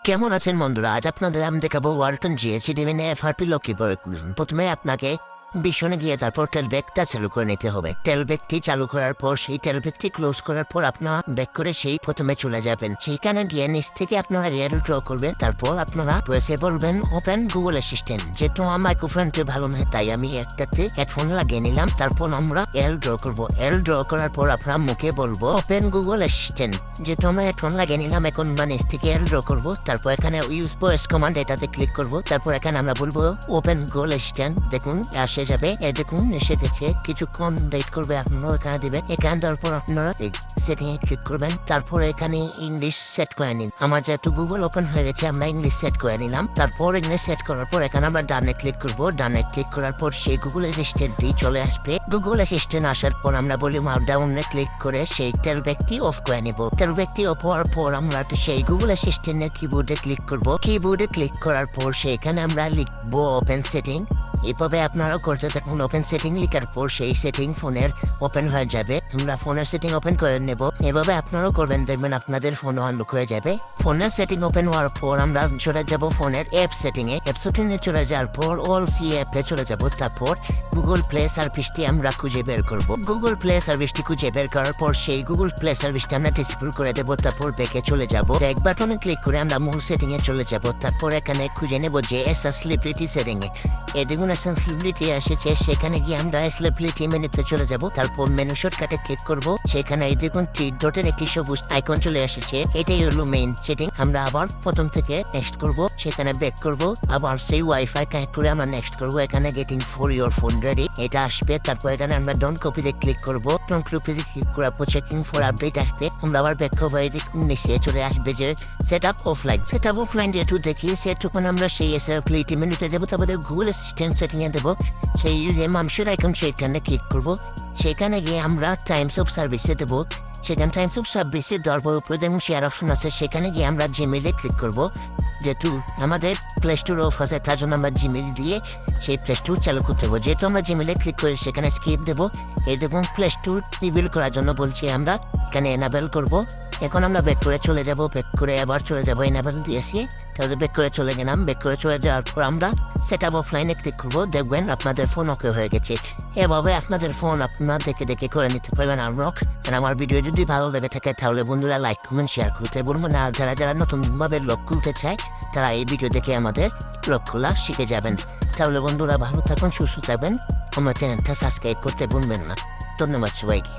কেমন আছেন বন্ধুরা? আজ আপনাদের আমি দেখাবো ওয়ালটন GH11 FRP লক্ষ্মী প্রয়োগ করুন। প্রথমে আপনাকে বিশনে গিয়ে তারপর টেলব্যাগটা চালু করে নিতে হবে। টেলব্যাগটি চালু করার পর সেই টেলব্যাগটি ক্লোজ করার পর আপনারা ব্যাক করে সেই প্রথমে চলে যাবেন। সেইখানে গিয়ে নিচ থেকে আপনারা এয়ার ড্র করবেন। তারপর আপনারা প্রেসে বলবেন ওপেন গুগল অ্যাসিস্ট্যান্ট। যেহেতু আমার মাইক্রোফোনটি ভালো নয় তাই আমি একটাতে হেডফোন লাগিয়ে নিলাম। তারপর আমরা এল ড্র করবো। এল ড্র করার পর আপনারা মুখে বলবো ওপেন গুগল অ্যাসিস্ট্যান্ট। যেহেতু আমরা হেডফোন লাগিয়ে নিলাম এখন নিচ থেকে এল ড্র করবো। তারপর এখানে ইউজ ভয়েস কমান্ড এটাতে ক্লিক করবো। তারপর এখানে আমরা বলবো ওপেন গুগল অ্যাসিস্ট্যান্ট। দেখুন আসে যাবে। দেখুন এসে গেছে। কিছুক্ষণ ওয়েট করবে আপনারা এখানে দিবেন। এখানে দেওয়ার পর আপনারা সেটিং এ ক্লিক করবেন। তারপর এখানে ইংলিশ সেট করে নিন। আমার যেহেতু গুগল ওপেন হয়ে গেছে আমরা ইংলিশ সেট করে নিলাম। তারপর ইংলিশ সেট করার পর এখানে আমরা ডানে ক্লিক করবো। ডানে ক্লিক করার পর সেই গুগল অ্যাসিস্ট্যান্টটি চলে আসবে। গুগল অ্যাসিস্ট্যান্ট আসার পর আমরা বলি ডাউনে ক্লিক করে সেই টেলব্যাগটি অফ করে নিব। টেলব্যাগটি অফ হওয়ার পর আমরা সেই গুগল অ্যাসিস্ট্যান্টের কিবোর্ডে ক্লিক করব। কিবোর্ডে ক্লিক করার পর সেখানে আমরা লিখবো ওপেন সেটিং। এভাবে আপনারাও করতে থাকুন। ওপেন সেটিং লিখার পর সেই সেটিং ফোনের ওপেন হয়ে যাবে। আমরা ফোনের সেটিং ওপেন করে নেব। এভাবে আপনারাও করবেন, দেখবেন আপনাদের ফোন আনলক হয়ে যাবে। ফোনের সেটিং ওপেন হওয়ার পর আমরা চলে যাব ফোনের অ্যাপ সেটিং এ। অ্যাপ সেটিং এ চলে যাওয়ার পর অল সি অ্যাপে চলে যাব। তারপর গুগল প্লে সার্ভিসটি আমরা খুঁজে বের করব। গুগল প্লে সার্ভিসটি খুঁজে বের করার পর সেই গুগল প্লে সার্ভিসটি আমরা ডিসেবল করে দেব। তারপর ব্যাকে চলে যাব। ব্যাক বাটনে ক্লিক করে আমরা মূল সেটিং এ চলে যাব। তারপর এখানে খুঁজে নেব যে অ্যাক্সেসিবিলিটি সেটিং এ। এই দেখুন অ্যাক্সেসিবিলিটি এসেছে। সেখানে গিয়ে আমরা অ্যাক্সেসিবিলিটি মেনুতে চলে যাব। তারপর মেনু শর্টকাটে ক্লিক করব। সেখানে এই দেখুন থ্রি ডটের একটি সবুজ আইকন চলে এসেছে। এটাই হলো মেইন সেটিং। আমরা আবার প্রথম থেকে নেক্সট করব। সেখানে ব্যাক করব। আবার সেই ওয়াইফাই কানেক্ট করে আমরা নেক্সট করব। এখানে getting for your phone ready এটা আসবে। তারপর এখানে আমরা ডোন্ট কপিতে ক্লিক করব। ডোন্ট কপিতে ক্লিক করার পর চেকিং ফর আপডেট আসবে। আমরা আবার ব্যাক করব। এই দেখুন নিচে চলে আসবে যে সেটআপ অফলাইন। সেটআপ অফলাইন যেহেতু দেখি সেটুকুন আমরা সেই অ্যাক্সেসিবিলিটি মেনুতে যাব। তারপরে গুগল অ্যাসিস্ট্যান্ট সেটিং এ দেব। সেই মানুষের আইকন সেখানে ক্লিক করব। সেখানে গিয়ে আমরা টাইমস অফ সার্ভিসে দেবো। সেখানে টাইমস অফ সার্ভিসে দেওয়ার পর উপরে যেমন শেয়ার অপশন আছে সেখানে গিয়ে আমরা জিমেইলে ক্লিক করব। যেহেতু আমাদের প্লে স্টোর অফ আছে তার জন্য আমরা জিমেইল দিয়ে সেই প্লে স্টোর চালু করতে হবে। যেহেতু আমরা জিমেইলে ক্লিক করে সেখানে স্কিপ দেবো। এই দেখুন প্লে স্টোর রিভিল করার জন্য বলছি আমরা এখানে এনাবেল করব। এখন আমরা ব্যাক করে চলে যাব। ব্যাক করে আবার চলে যাব। এনাবেল দিয়েছি। তাহলে ব্যাক করে চলে গেলাম। ব্যাক করে চলে যাওয়ার পর আমরা সেটআপ অফলাইনে ক্লিক করবো। দেখবেন আপনাদের ফোন ওকে হয়ে গেছে। এভাবে আপনাদের ফোন আপনার দেখে করে নিতে পারবেন আনলক। আর আমার ভিডিও যদি ভালো লেগে থাকে তাহলে বন্ধুরা লাইক কমেন্ট শেয়ার করতে বলবেন। আর যারা নতুনভাবে লক খুলতে চায় তারা এই ভিডিও দেখে আমাদের লক খোলা শিখে যাবেন। তাহলে বন্ধুরা ভালো থাকুন, সুস্থ থাকবেন। আমার চ্যানেলটা সাবস্ক্রাইব করতে ভুলবেন না। ধন্যবাদ সবাইকে।